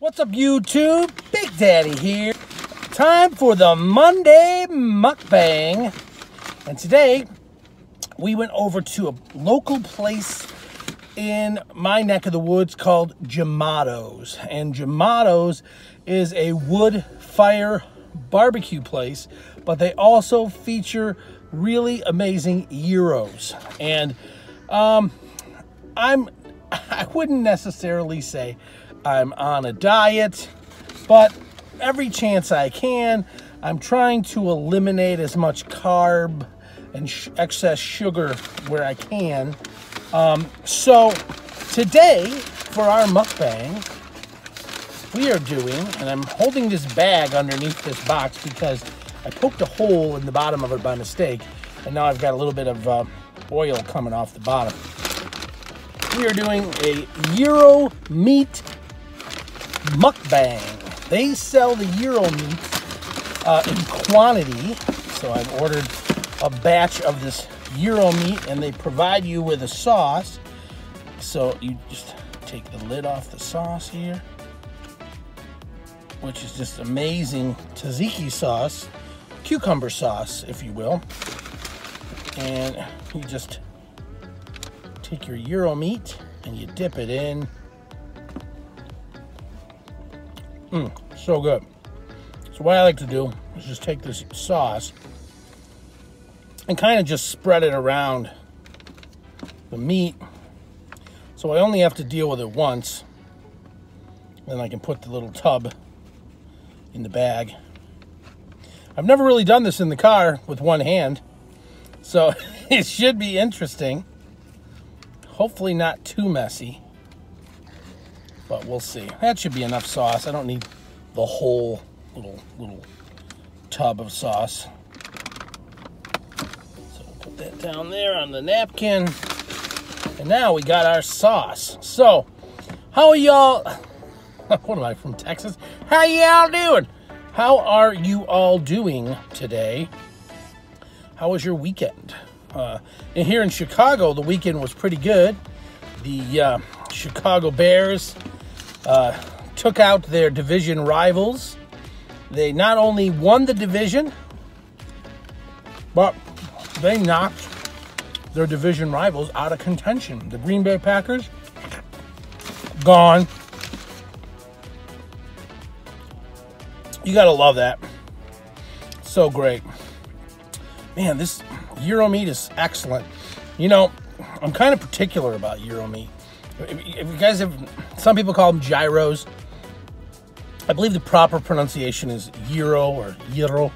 What's up, YouTube? Big Daddy here. Time for the Monday Mukbang. And today, we went over to a local place in my neck of the woods called Gyro's. And Gyro's is a wood fire barbecue place, but they also feature really amazing gyros. And I wouldn't necessarily say I'm on a diet, but every chance I can, I'm trying to eliminate as much carb and excess sugar where I can. So today, for our mukbang, we are doing, and I'm holding this bag underneath this box because I poked a hole in the bottom of it by mistake, and now I've got a little bit of oil coming off the bottom. We are doing a gyro meat mukbang. They sell the gyro meat in quantity, so I've ordered a batch of this gyro meat, and they provide you with a sauce. So you just take the lid off the sauce here, which is just amazing Tzatziki sauce, cucumber sauce, if you will. And you just take your gyro meat and you dip it in. So good. So what I like to do is just take this sauce and kind of just spread it around the meat, so I only have to deal with it once. Then I can put the little tub in the bag. I've never really done this in the car with one hand, so it should be interesting. Hopefully not too messy, but we'll see. That should be enough sauce. I don't need the whole little tub of sauce. So we'll put that down there on the napkin. And now we got our sauce. So, how are y'all? What am I, from Texas? How y'all doing? How are you all doing today? How was your weekend? And here in Chicago, the weekend was pretty good. The Chicago Bears took out their division rivals. They not only won the division, but they knocked their division rivals out of contention. The Green Bay Packers, gone. You gotta love that. So great. Man, this gyro meat is excellent. You know, I'm kind of particular about gyro meat. If you guys have, some people call them gyros. I believe the proper pronunciation is gyro or gyro.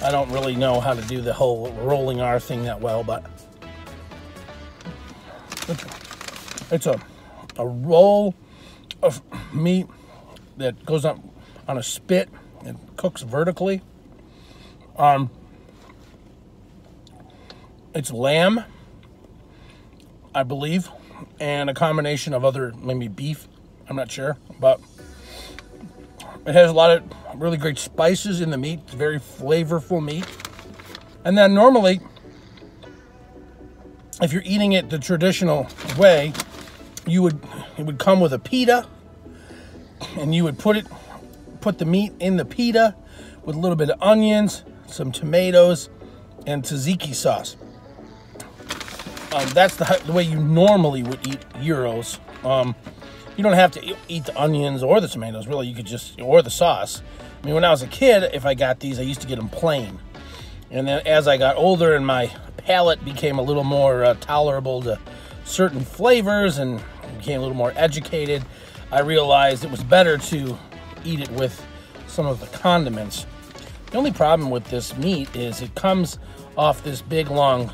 I don't really know how to do the whole rolling R thing that well, but it's a roll of meat that goes up on a spit and cooks vertically. It's lamb, I believe, and a combination of other, maybe beef, I'm not sure, but it has a lot of really great spices in the meat. It's very flavorful meat. And then normally, if you're eating it the traditional way, it would come with a pita, and you would put the meat in the pita with a little bit of onions, some tomatoes, and tzatziki sauce. That's the way you normally would eat gyros. You don't have to eat the onions or the tomatoes, really. You could just, or the sauce. I mean, when I was a kid, if I got these, I used to get them plain. And then as I got older and my palate became a little more tolerable to certain flavors and became a little more educated, I realized it was better to eat it with some of the condiments. The only problem with this meat is it comes off this big, long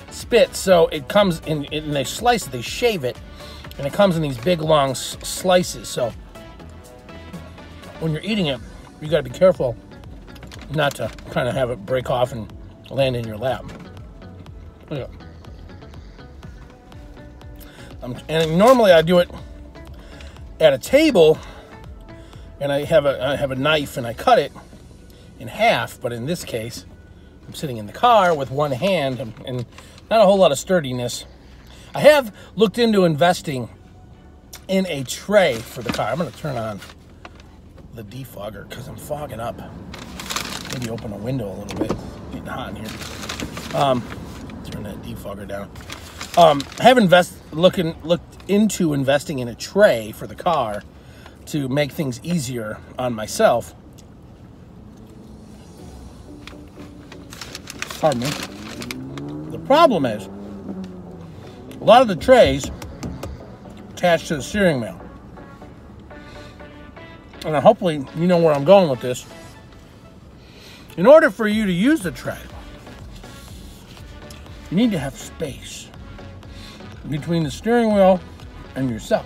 spit. So it comes in, and they slice it, they shave it, and it comes in these big, long slices. So when you're eating it, you got to be careful not to kind of have it break off and land in your lap. Yeah. And normally I do it at a table, and I have a knife and I cut it in half. But in this case, I'm sitting in the car with one hand and not a whole lot of sturdiness. I have looked into investing in a tray for the car. I'm going to turn on the defogger because I'm fogging up. Maybe open a window a little bit. It's getting hot in here. Turn that defogger down. I have looked into investing in a tray for the car to make things easier on myself. Pardon me. The problem is, a lot of the trays attached to the steering wheel. And hopefully you know where I'm going with this. In order for you to use the tray, you need to have space between the steering wheel and yourself.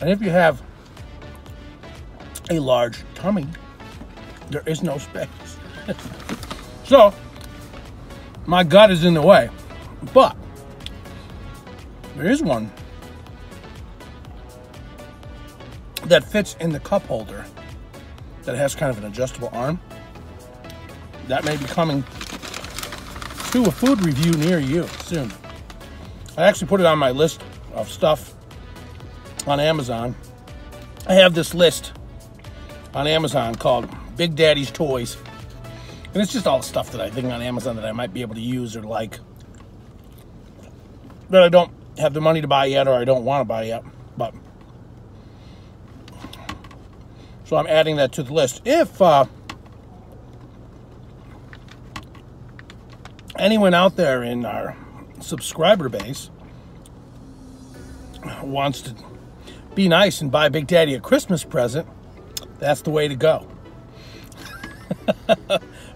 And if you have a large tummy, there is no space. So, my gut is in the way. But there is one that fits in the cup holder that has kind of an adjustable arm. That may be coming to a food review near you soon. I actually put it on my list of stuff on Amazon. I have this list on Amazon called Big Daddy's Toys. And it's just all the stuff that I think on Amazon that I might be able to use or like, that I don't have the money to buy yet or I don't want to buy yet. But so I'm adding that to the list. If anyone out there in our subscriber base wants to be nice and buy Big Daddy a Christmas present, that's the way to go.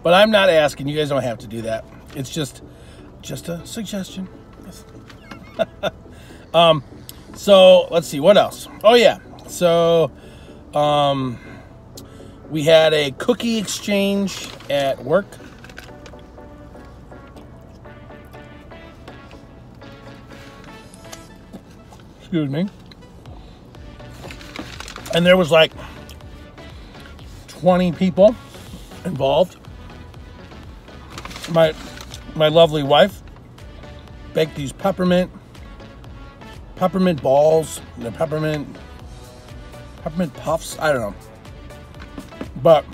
But I'm not asking. You guys don't have to do that. It's just a suggestion. So let's see what else. Oh yeah. So we had a cookie exchange at work. Excuse me. And there was like 20 people involved. My lovely wife baked these peppermint balls, the peppermint puffs, I don't know. But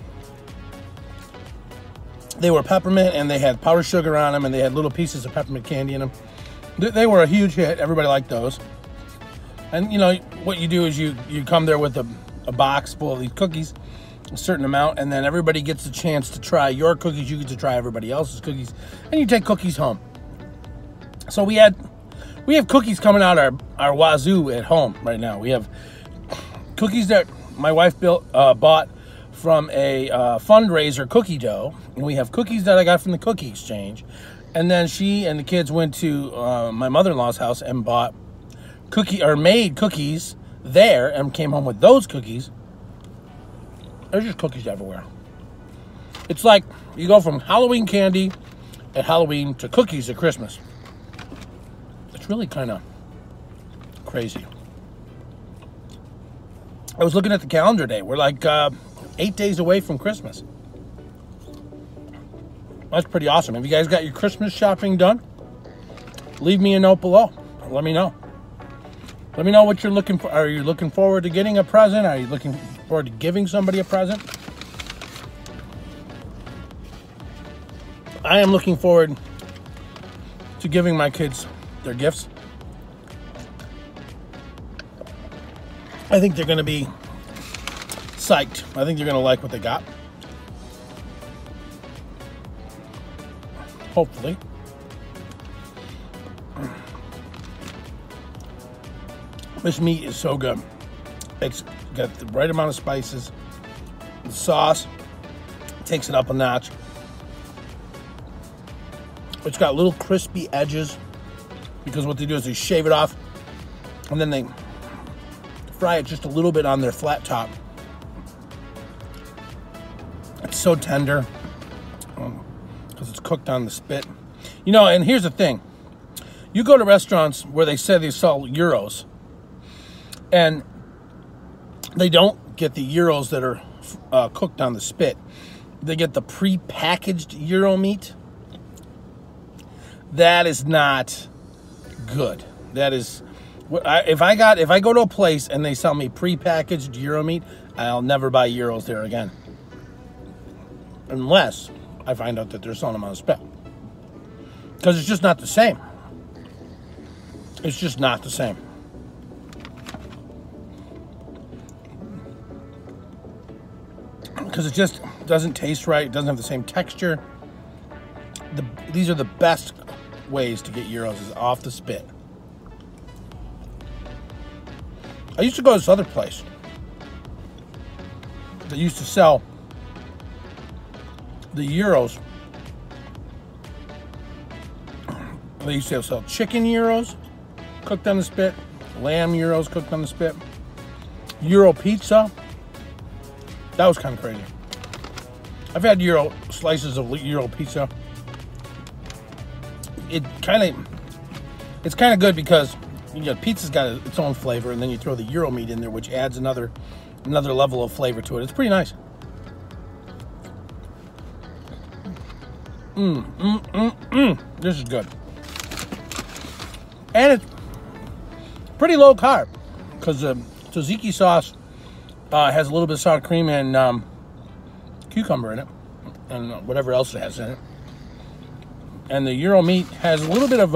they were peppermint and they had powdered sugar on them and they had little pieces of peppermint candy in them. They were a huge hit. Everybody liked those. And you know, what you do is you come there with a box full of these cookies, a certain amount, and then everybody gets a chance to try your cookies. You get to try everybody else's cookies, and you take cookies home. So we have cookies coming out our wazoo at home right now. We have cookies that my wife bought from a fundraiser cookie dough, and we have cookies that I got from the cookie exchange. And then she and the kids went to my mother-in-law's house and made cookies there and came home with those cookies. There's just cookies everywhere. It's like you go from Halloween candy at Halloween to cookies at Christmas. It's really kind of crazy. I was looking at the calendar today. We're like 8 days away from Christmas. That's pretty awesome. Have you guys got your Christmas shopping done? Leave me a note below. Let me know. Let me know what you're looking for. Are you looking forward to getting a present? Are you looking forward to giving somebody a present? I am looking forward to giving my kids their gifts. I think they're going to be psyched. I think they're going to like what they got. Hopefully. This meat is so good. It's got the right amount of spices. The sauce takes it up a notch. It's got little crispy edges because what they do is they shave it off and then they fry it just a little bit on their flat top. It's so tender because it's cooked on the spit. You know, and here's the thing. You go to restaurants where they say they sell gyros, and they don't get the gyros that are cooked on the spit. They get the pre-packaged gyro meat. That is not good. That is If I go to a place and they sell me prepackaged gyro meat, I'll never buy gyros there again, unless I find out that they're selling them on a spec, because it's just not the same. It's just not the same. Because it just doesn't taste right. It doesn't have the same texture. These are the best ways to get gyros, is off the spit. I used to go to this other place that used to sell the gyros. They used to sell chicken gyros cooked on the spit, lamb gyros cooked on the spit, gyro pizza. That was kind of crazy. I've had gyro slices of gyro pizza. It's kind of good because pizza's got its own flavor, and then you throw the gyro meat in there, which adds another level of flavor to it. It's pretty nice. This is good. And it's pretty low carb, because the tzatziki sauce has a little bit of sour cream and cucumber in it, and whatever else it has in it. And the gyro meat has a little bit of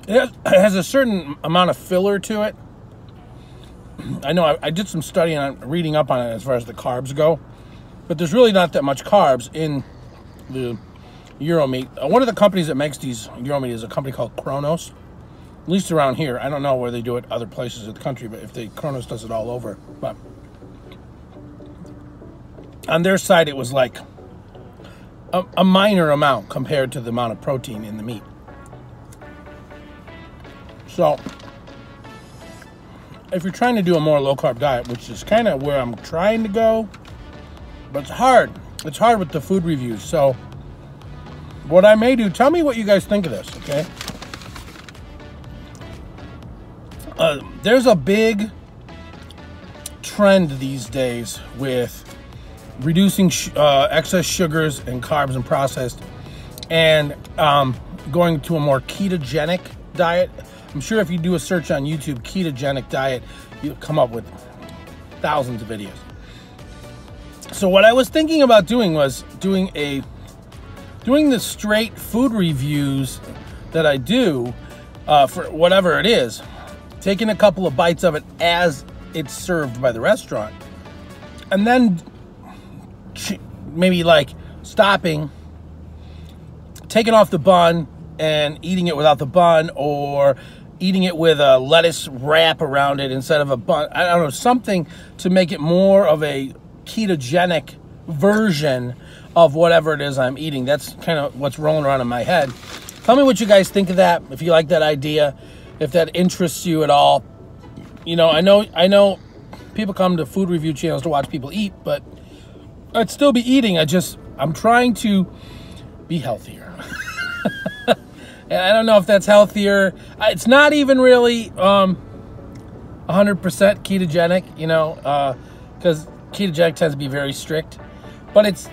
it has a certain amount of filler to it. I know I did some studying on reading up on it as far as the carbs go, but there's really not that much carbs in the gyro meat. One of the companies that makes these gyro meat is a company called Kronos. At least around here. I don't know where they do it other places in the country, but if Kronos does it all over. But on their side, it was like a minor amount compared to the amount of protein in the meat. So if you're trying to do a more low-carb diet, which is kind of where I'm trying to go, but it's hard. It's hard with the food reviews. So what I may do, tell me what you guys think of this, okay? There's a big trend these days with reducing excess sugars and carbs and processed, and going to a more ketogenic diet. I'm sure if you do a search on YouTube, ketogenic diet, you'll come up with thousands of videos. So what I was thinking about doing was doing the straight food reviews that I do for whatever it is, taking a couple of bites of it as it's served by the restaurant, and then maybe like stopping, taking off the bun and eating it without the bun, or eating it with a lettuce wrap around it instead of a bun. I don't know, something to make it more of a ketogenic version of whatever it is I'm eating. That's kind of what's rolling around in my head. Tell me what you guys think of that, if you like that idea, if that interests you at all. You know, I know people come to food review channels to watch people eat, but I'd still be eating. I'm trying to be healthier. And I don't know if that's healthier. It's not even really 100% ketogenic, you know, because ketogenic tends to be very strict, but it's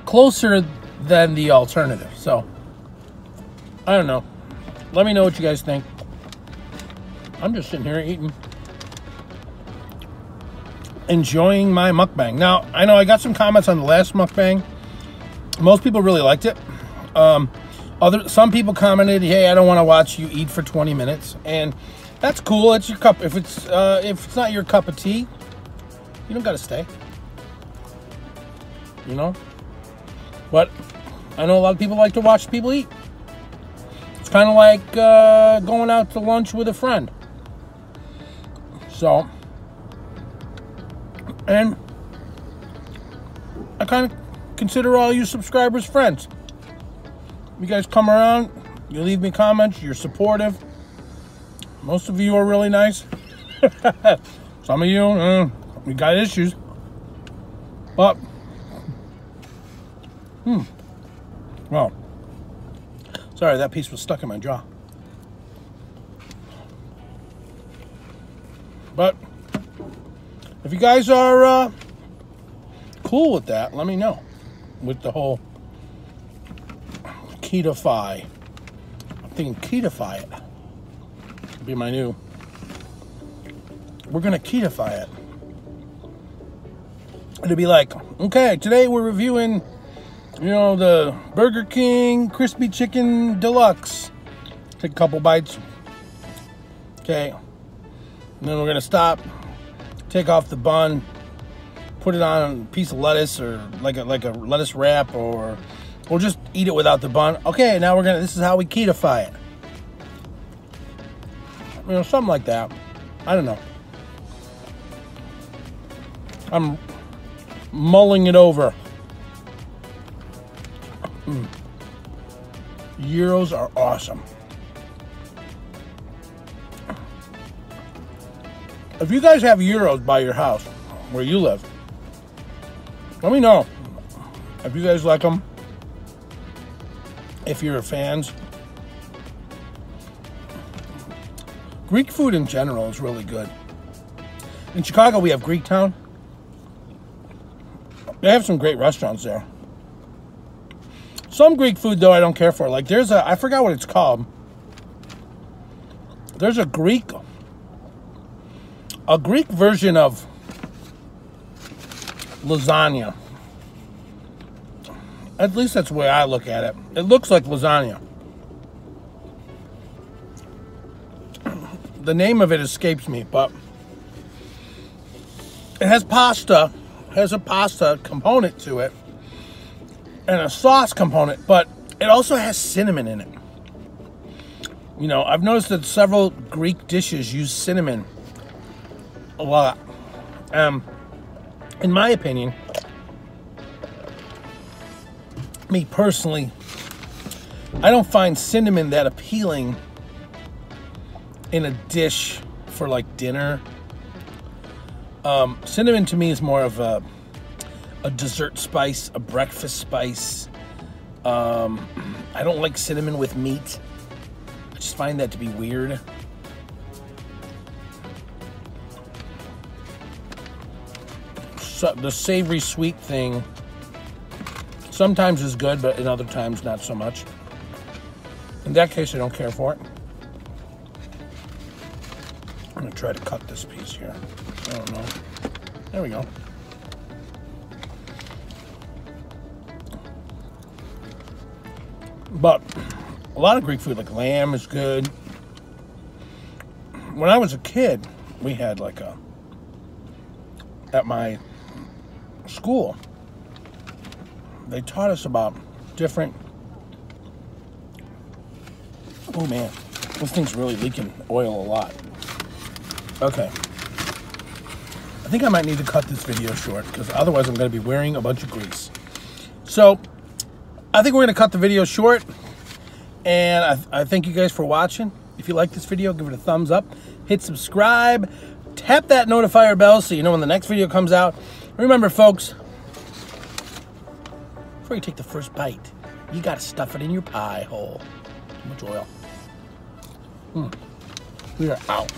closer than the alternative. So I don't know. Let me know what you guys think. I'm just sitting here eating, enjoying my mukbang. Now, I know I got some comments on the last mukbang. Most people really liked it. Some people commented, "Hey, I don't want to watch you eat for 20 minutes," and that's cool. It's your cup. If it's not your cup of tea, you don't got to stay. You know. But I know a lot of people like to watch people eat. It's kind of like going out to lunch with a friend. So, and I kind of consider all you subscribers friends. You guys come around, you leave me comments, you're supportive. Most of you are really nice. Some of you, we got issues. But, well, sorry, that piece was stuck in my jaw. But if you guys are cool with that, let me know. With the whole keto-fy. I'm thinking keto-fy it. be my new. We're gonna ketify it. It'll be like, okay, today we're reviewing, you know, the Burger King Crispy Chicken Deluxe. Take a couple bites. Okay. And then we're gonna stop, take off the bun, put it on a piece of lettuce or like a lettuce wrap, or we'll just eat it without the bun. Okay, now we're gonna, this is how we ketify it. You know, something like that. I don't know. I'm mulling it over. Gyros are awesome. If you guys have gyros by your house, where you live, let me know if you guys like them, if you're fans. Greek food in general is really good. In Chicago, we have Greektown. They have some great restaurants there. Some Greek food, though, I don't care for. Like, there's a, I forgot what it's called. There's a Greek version of lasagna. At least that's the way I look at it. It looks like lasagna. The name of it escapes me, but it has pasta. Has a pasta component to it and a sauce component, but it also has cinnamon in it. You know, I've noticed that several Greek dishes use cinnamon a lot. In my opinion, me personally, I don't find cinnamon that appealing in a dish for like dinner. Cinnamon to me is more of a dessert spice, a breakfast spice. I don't like cinnamon with meat. I just find that to be weird. So the savory sweet thing sometimes is good, but in other times not so much. In that case, I don't care for it. I'm gonna try to cut this piece here. I don't know. There we go. But a lot of Greek food, like lamb, is good. When I was a kid, we had like at my school, they taught us about different, oh man, this thing's really leaking oil a lot. Okay. I think I might need to cut this video short because otherwise I'm going to be wearing a bunch of grease. So I think we're going to cut the video short, and I thank you guys for watching. If you like this video, give it a thumbs up, hit subscribe, tap that notifier bell so you know when the next video comes out. Remember, folks, before you take the first bite, you got to stuff it in your pie hole. Too much oil. We are out.